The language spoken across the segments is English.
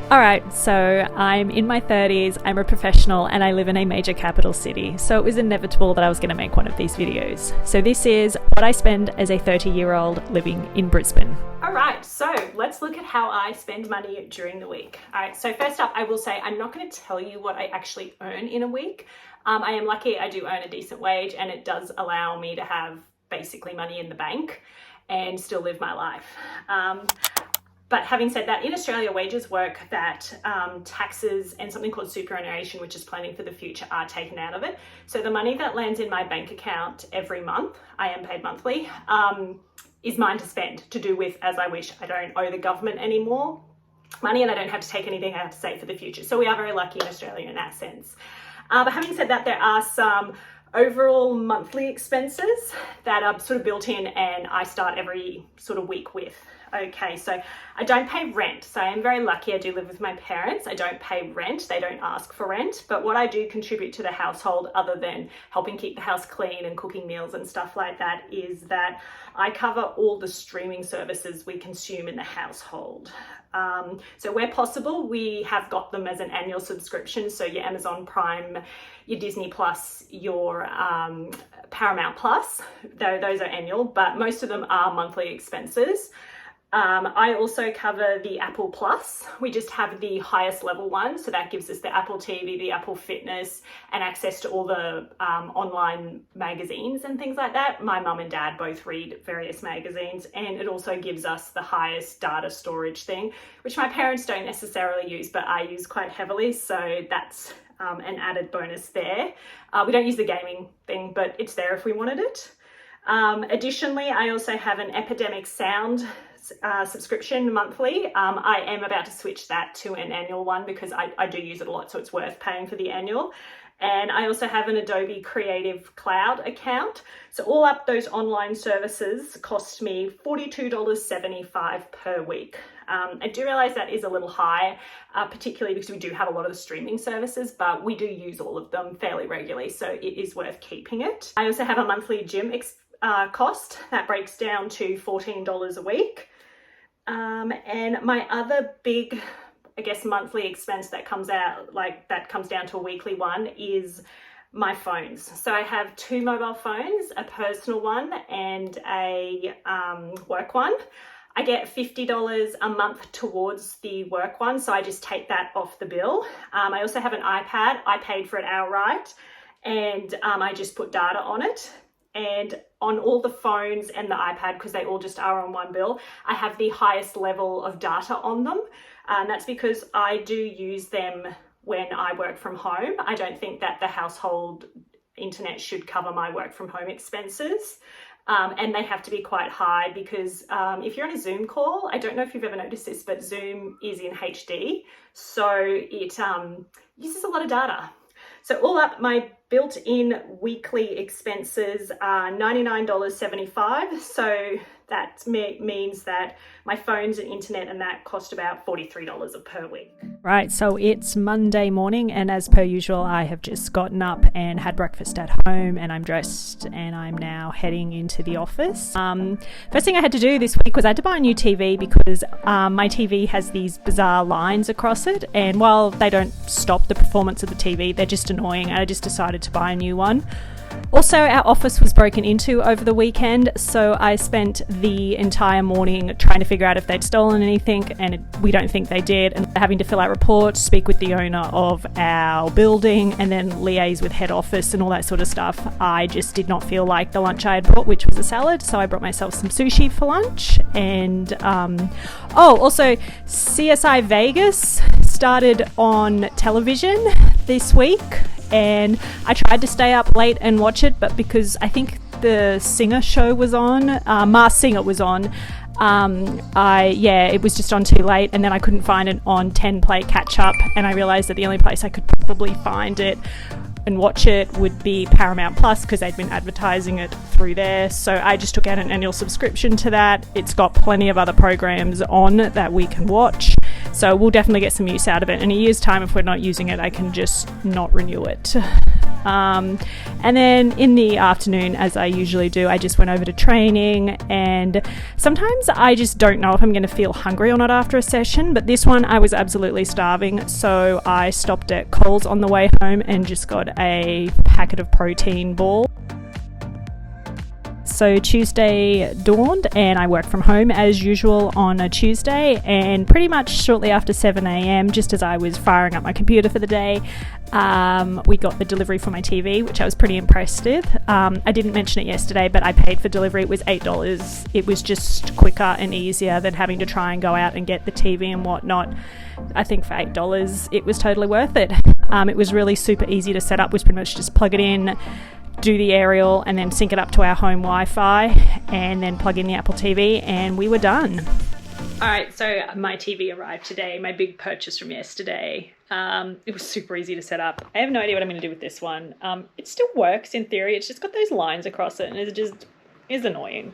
All right, so I'm in my 30s, I'm a professional, and I live in a major capital city, so it was inevitable that I was going to make one of these videos. So this is what I spend as a 30-year-old living in Brisbane. All right, so let's look at how I spend money during the week. All right, so first up, I will say I'm not going to tell you what I actually earn in a week. I am lucky I do earn a decent wage, and it does allow me to have basically money in the bank and still live my life. But having said that, in Australia, wages work that taxes and something called superannuation, which is planning for the future, are taken out of it. So the money that lands in my bank account every month, I am paid monthly, is mine to spend, to do with as I wish. I don't owe the government any more money, and I don't have to take anything I have to save for the future. So we are very lucky in Australia in that sense. But having said that, there are some overall monthly expenses that are sort of built in, and I start every sort of week with. Okay, so I don't pay rent. So I am very lucky. I do live with my parents. I don't pay rent. They don't ask for rent. But what I do contribute to the household, other than helping keep the house clean and cooking meals and stuff like that, is that I cover all the streaming services we consume in the household. So where possible, we have got them as an annual subscription. So your Amazon Prime, your Disney Plus, your Paramount Plus, those are annual, but most of them are monthly expenses. I also cover the Apple Plus. We just have the highest level one. So that gives us the Apple TV, the Apple Fitness, and access to all the online magazines and things like that. My mum and dad both read various magazines, and it also gives us the highest data storage thing, which my parents don't necessarily use, but I use quite heavily. So that's an added bonus there. We don't use the gaming thing, but it's there if we wanted it. Additionally, I also have an Epidemic Sound subscription monthly. I am about to switch that to an annual one because I do use it a lot, so it's worth paying for the annual. And I also have an Adobe Creative Cloud account. So all up, those online services cost me $42.75 per week. I do realize that is a little high, particularly because we do have a lot of the streaming services, but we do use all of them fairly regularly, so it is worth keeping it. I also have a monthly gym cost that breaks down to $14 a week. And my other big, I guess, monthly expense that comes out, that comes down to a weekly one, is my phones. So I have two mobile phones, a personal one and a work one. I get $50 a month towards the work one, so I just take that off the bill. I also have an iPad. I paid for it outright, and I just put data on it. And on all the phones and the iPad, because they all just are on one bill, I have the highest level of data on them. And that's because I do use them when I work from home. I don't think that the household internet should cover my work from home expenses. And they have to be quite high because if you're on a Zoom call, I don't know if you've ever noticed this, but Zoom is in HD. So it uses a lot of data. So all up, my built-in weekly expenses are $99.75. So that means that my phones and internet and that cost about $43 per week. Right, so it's Monday morning, and as per usual, I have just gotten up and had breakfast at home, and I'm dressed, and I'm now heading into the office. First thing I had to do this week was I had to buy a new TV because my TV has these bizarre lines across it, and while they don't stop the performance of the TV, they're just annoying, and I just decided to buy a new one. Also, our office was broken into over the weekend, so I spent the entire morning trying to figure out if they'd stolen anything, and we don't think they did, and having to fill out reports, speak with the owner of our building, and then liaise with head office and all that sort of stuff. I just did not feel like the lunch I had brought, which was a salad, so I brought myself some sushi for lunch. And also CSI Vegas started on television this week, and I tried to stay up late and watch it, but because I think the Singer show was on, Masked Singer was on, it was just on too late, and then I couldn't find it on 10 play catch up, and I realised that the only place I could probably find it and watch it would be Paramount Plus because they'd been advertising it through there. So I just took out an annual subscription to that. It's got plenty of other programs on that we can watch. So we'll definitely get some use out of it. In a year's time, if we're not using it, I can just not renew it. And then in the afternoon, as I usually do, I just went over to training, and sometimes I just don't know if I'm going to feel hungry or not after a session, but this one I was absolutely starving, so I stopped at Coles on the way home and just got a packet of protein balls. So Tuesday dawned and I worked from home as usual on a Tuesday, and pretty much shortly after 7 a.m, just as I was firing up my computer for the day, we got the delivery for my TV, which I was pretty impressed with. I didn't mention it yesterday, but I paid for delivery. It was $8. It was just quicker and easier than having to try and go out and get the TV and whatnot. I think for $8 it was totally worth it. It was really super easy to set up. We pretty much just plug it in, do the aerial, and then sync it up to our home Wi-Fi, and then plug in the Apple TV, and we were done. Alright, so my TV arrived today, my big purchase from yesterday. It was super easy to set up. I have no idea what I'm going to do with this one. It still works in theory, it's just got those lines across it, and it just is annoying.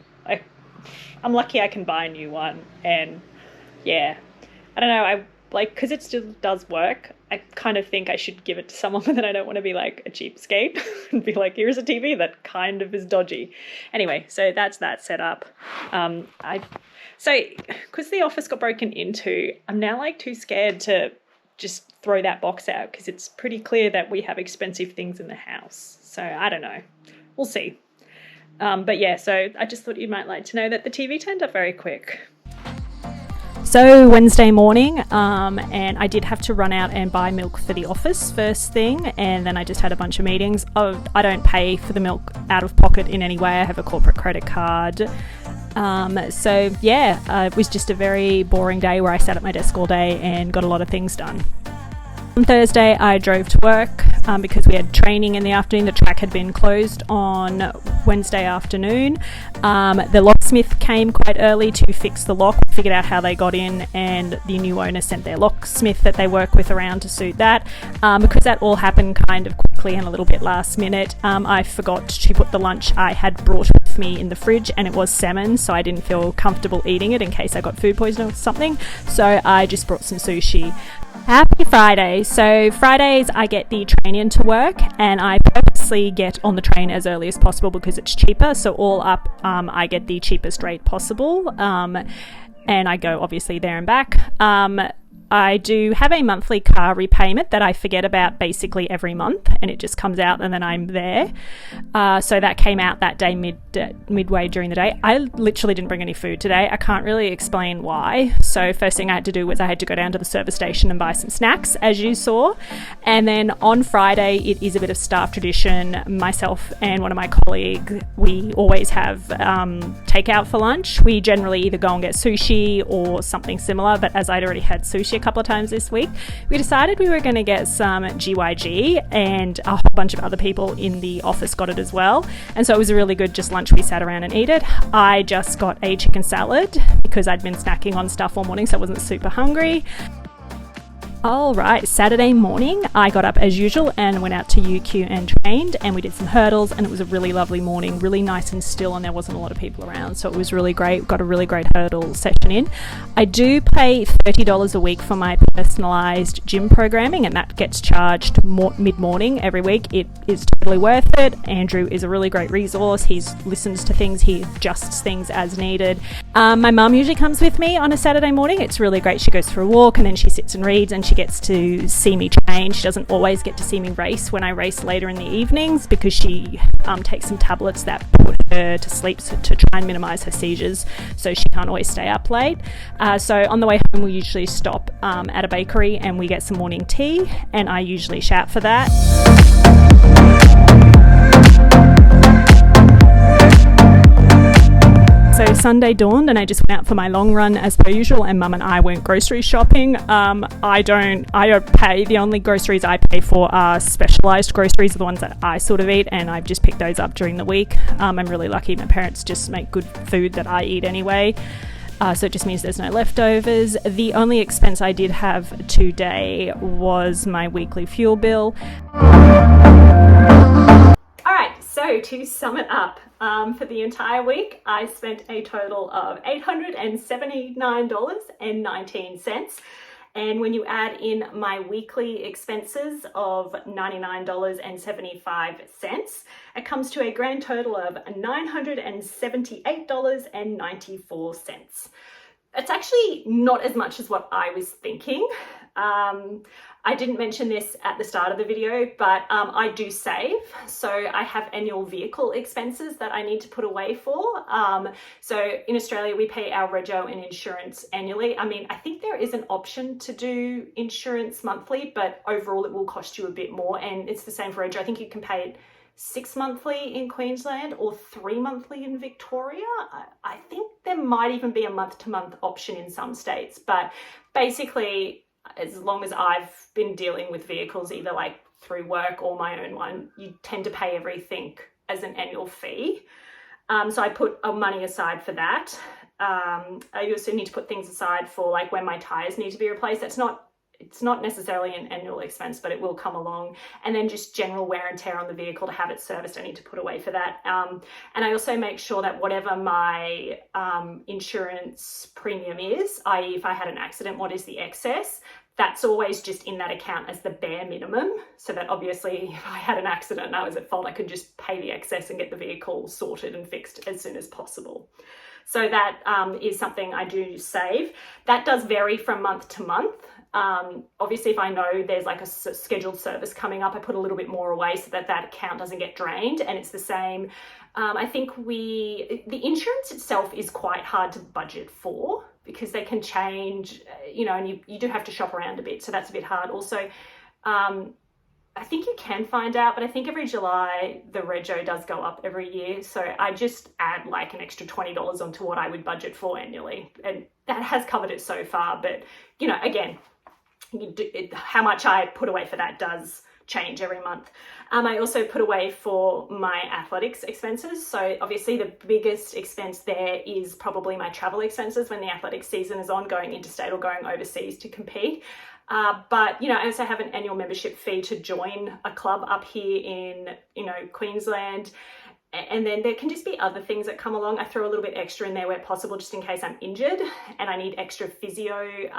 I'm lucky I can buy a new one, and yeah, I don't know, because it still does work, I kind of think I should give it to someone, but then I don't want to be like a cheapskate and be like, here's a TV that kind of is dodgy. Anyway, so that's that set up. So because the office got broken into, I'm now like too scared to just throw that box out, because it's pretty clear that we have expensive things in the house. So I don't know. We'll see. But yeah, so I just thought you might like to know that the TV turned up very quick. So Wednesday morning, and I did have to run out and buy milk for the office first thing, and then I just had a bunch of meetings. I don't pay for the milk out of pocket in any way. I have a corporate credit card. So yeah, it was just a very boring day where I sat at my desk all day and got a lot of things done. On Thursday, I drove to work because we had training in the afternoon. The track had been closed on Wednesday afternoon. The locksmith came quite early to fix the lock, figured out how they got in, and the new owner sent their locksmith that they work with around to suit that. Because that all happened kind of quickly and a little bit last minute, I forgot to put the lunch I had brought with me in the fridge, and it was salmon, so I didn't feel comfortable eating it in case I got food poisoning or something. So I just brought some sushi. Happy Friday. So Fridays I get the train into work, and I purposely get on the train as early as possible because it's cheaper. So all up, I get the cheapest rate possible, and I go obviously there and back. I do have a monthly car repayment that I forget about basically every month, and it just comes out and then I'm there. So that came out that day midway during the day. I literally didn't bring any food today. I can't really explain why. So first thing I had to do was I had to go down to the service station and buy some snacks, as you saw. And then on Friday, it is a bit of staff tradition. Myself and one of my colleagues, we always have takeout for lunch. We generally either go and get sushi or something similar, but as I'd already had sushi a couple of times this week, we decided we were going to get some GYG, and a whole bunch of other people in the office got it as well. And so it was a really good just lunch. We sat around and eat it. I just got a chicken salad because I'd been snacking on stuff all morning, so I wasn't super hungry. All right, Saturday morning, I got up as usual and went out to UQ and trained, and we did some hurdles, and it was a really lovely morning, really nice and still, and there wasn't a lot of people around, so it was really great. Got a really great hurdle session in. I do pay $30 a week for my personalised gym programming, and that gets charged mid-morning every week. It is totally worth it. Andrew is a really great resource. He listens to things, he adjusts things as needed. My mum usually comes with me on a Saturday morning. It's really great. She goes for a walk, and then she sits and reads, and she gets to see me train. She doesn't always get to see me race when I race later in the evenings because she takes some tablets that put her to sleep to try and minimise her seizures, so she can't always stay up late. So on the way home, we usually stop at a bakery and we get some morning tea, and I usually shout for that. So Sunday dawned and I just went out for my long run as per usual, and Mum and I went grocery shopping. I don't pay. The only groceries I pay for are specialised groceries, are the ones that I sort of eat, and I've just picked those up during the week. I'm really lucky. My parents just make good food that I eat anyway. So it just means there's no leftovers. The only expense I did have today was my weekly fuel bill. Alright, so to sum it up, for the entire week, I spent a total of $879.19. And when you add in my weekly expenses of $99.75, it comes to a grand total of $978.94. It's actually not as much as what I was thinking. I didn't mention this at the start of the video, but I do save. So I have annual vehicle expenses that I need to put away for. So in Australia, we pay our rego and insurance annually. I mean, I think there is an option to do insurance monthly, but overall it will cost you a bit more. And it's the same for rego. I think you can pay it 6 monthly in Queensland or 3 monthly in Victoria. I think there might even be a month-to-month option in some states, but basically, as long as I've been dealing with vehicles, either like through work or my own one, you tend to pay everything as an annual fee. So I put money aside for that. I also need to put things aside for like when my tires need to be replaced. It's not necessarily an annual expense, but it will come along. And then just general wear and tear on the vehicle to have it serviced, I need to put away for that. And I also make sure that whatever my insurance premium is, i.e. if I had an accident, what is the excess? That's always just in that account as the bare minimum. So that obviously if I had an accident and I was at fault, I could just pay the excess and get the vehicle sorted and fixed as soon as possible. So that is something I do save. That does vary from month to month. Obviously, if I know there's like a scheduled service coming up, I put a little bit more away so that that account doesn't get drained. And it's the same. I think the insurance itself is quite hard to budget for because they can change, and you do have to shop around a bit. So that's a bit hard. Also, I think you can find out, but I think every July the rego does go up every year. So I just add like an extra $20 onto what I would budget for annually. And that has covered it so far. But, again, how much I put away for that does change every month. I also put away for my athletics expenses. So obviously the biggest expense there is probably my travel expenses when the athletics season is on, going interstate or going overseas to compete. But, I also have an annual membership fee to join a club up here in, Queensland. And then there can just be other things that come along. I throw a little bit extra in there where possible, just in case I'm injured and I need extra physio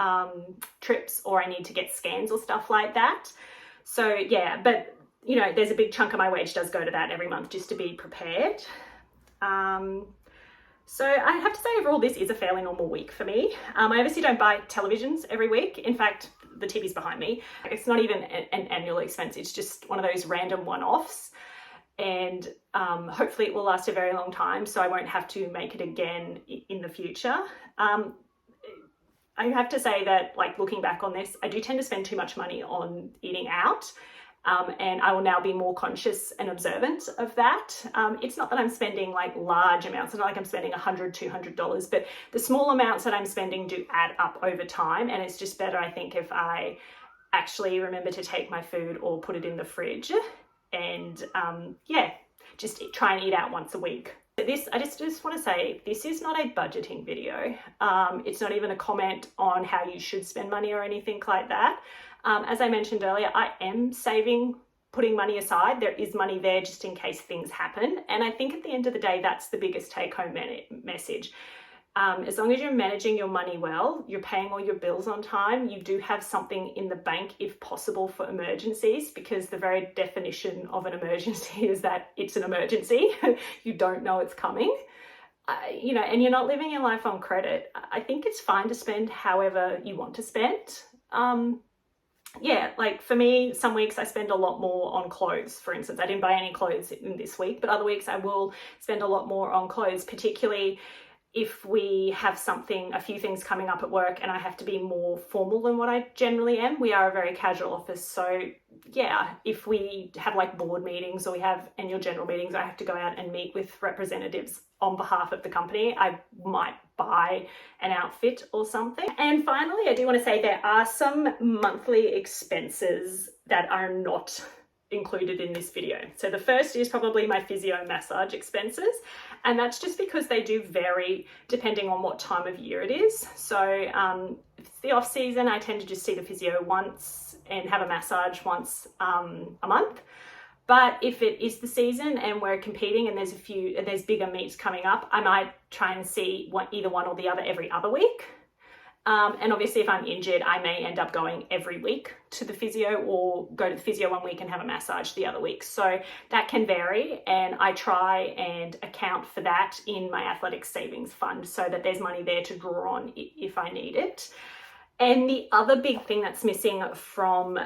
trips or I need to get scans or stuff like that. So yeah, but there's a big chunk of my wage does go to that every month just to be prepared. So I have to say overall this is a fairly normal week for me. I obviously don't buy televisions every week. In fact, the TV's behind me. It's not even an annual expense. It's just one of those random one-offs. And hopefully it will last a very long time, so I won't have to make it again in the future. I have to say that, like, looking back on this, I do tend to spend too much money on eating out, and I will now be more conscious and observant of that. It's not that I'm spending like large amounts. It's not like I'm spending $100, $200, but the small amounts that I'm spending do add up over time, and it's just better, I think, if I actually remember to take my food or put it in the fridge. And just try and eat out once a week. I just want to say, this is not a budgeting video. It's not even a comment on how you should spend money or anything like that. As I mentioned earlier, I am saving, putting money aside. There is money there just in case things happen. And I think at the end of the day, that's the biggest take-home message. As long as you're managing your money well, you're paying all your bills on time, you do have something in the bank if possible for emergencies, because the very definition of an emergency is that it's an emergency. You don't know it's coming, and you're not living your life on credit. I think it's fine to spend however you want to spend. Like for me, some weeks I spend a lot more on clothes. For instance, I didn't buy any clothes in this week, but other weeks I will spend a lot more on clothes, particularly if we have a few things coming up at work and I have to be more formal than what I generally am. We are a very casual office. So yeah, if we have like board meetings or we have annual general meetings, I have to go out and meet with representatives on behalf of the company. I might buy an outfit or something. And finally, I do want to say there are some monthly expenses that are not included in this video. So the first is probably my physio massage expenses, and that's just because they do vary depending on what time of year it is. So if it's the off season, I tend to just see the physio once and have a massage once a month. But if it is the season and we're competing and there's bigger meets coming up, I might try and see either one or the other every other week. And obviously if I'm injured, I may end up going every week to the physio or go to the physio one week and have a massage the other week. So that can vary, and I try and account for that in my athletics savings fund so that there's money there to draw on if I need it. And the other big thing that's missing from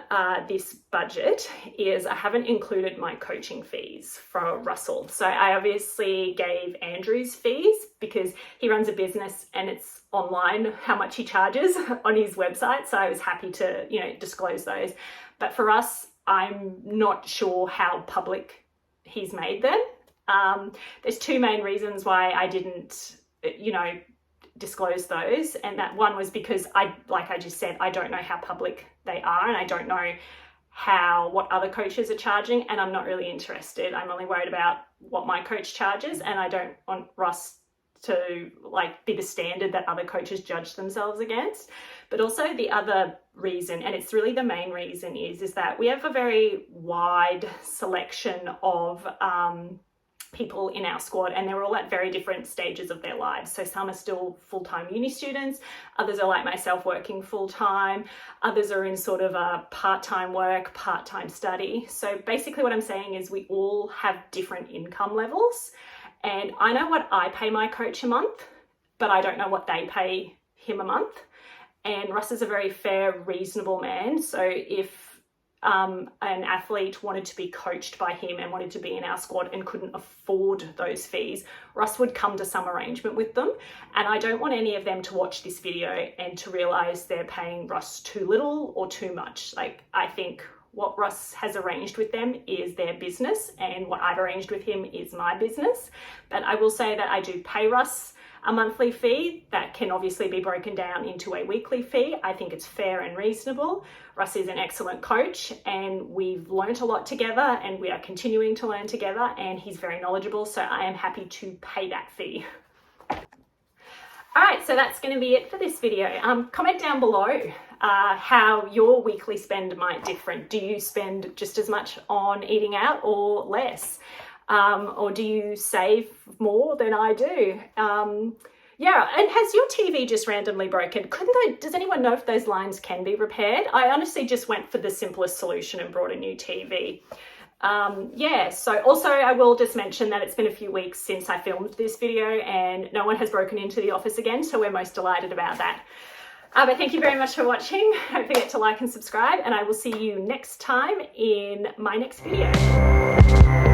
this budget is I haven't included my coaching fees for Russell. So I obviously gave Andrew's fees because he runs a business and it's online how much he charges on his website. So I was happy to, disclose those. But for us, I'm not sure how public he's made them. There's two main reasons why I didn't, disclose those, and that one was because I just said, I don't know how public they are, and I don't know what other coaches are charging, and I'm not really interested. I'm only worried about what my coach charges, and I don't want Russ to be the standard that other coaches judge themselves against. But also the other reason, and it's really the main reason, is that we have a very wide selection of people in our squad, and they're all at very different stages of their lives. So some are still full-time uni students, others are like myself working full-time, others are in sort of a part-time work, part-time study. So basically what I'm saying is we all have different income levels, and I know what I pay my coach a month, but I don't know what they pay him a month. And Russ is a very fair, reasonable man. So if an athlete wanted to be coached by him and wanted to be in our squad and couldn't afford those fees, Russ would come to some arrangement with them. And I don't want any of them to watch this video and to realize they're paying Russ too little or too much. I think what Russ has arranged with them is their business, and what I've arranged with him is my business. But I will say that I do pay Russ a monthly fee that can obviously be broken down into a weekly fee. I think it's fair and reasonable. Russ is an excellent coach, and we've learnt a lot together, and we are continuing to learn together, and he's very knowledgeable, so I am happy to pay that fee. All right, so that's going to be it for this video. Comment down below how your weekly spend might differ. Do you spend just as much on eating out or less? Or do you save more than I do? Yeah, and has your TV just randomly broken? Does anyone know if those lines can be repaired? I honestly just went for the simplest solution and brought a new TV. Yeah, so also I will just mention that it's been a few weeks since I filmed this video and no one has broken into the office again, so we're most delighted about that. But thank you very much for watching. Don't forget to like and subscribe, and I will see you next time in my next video.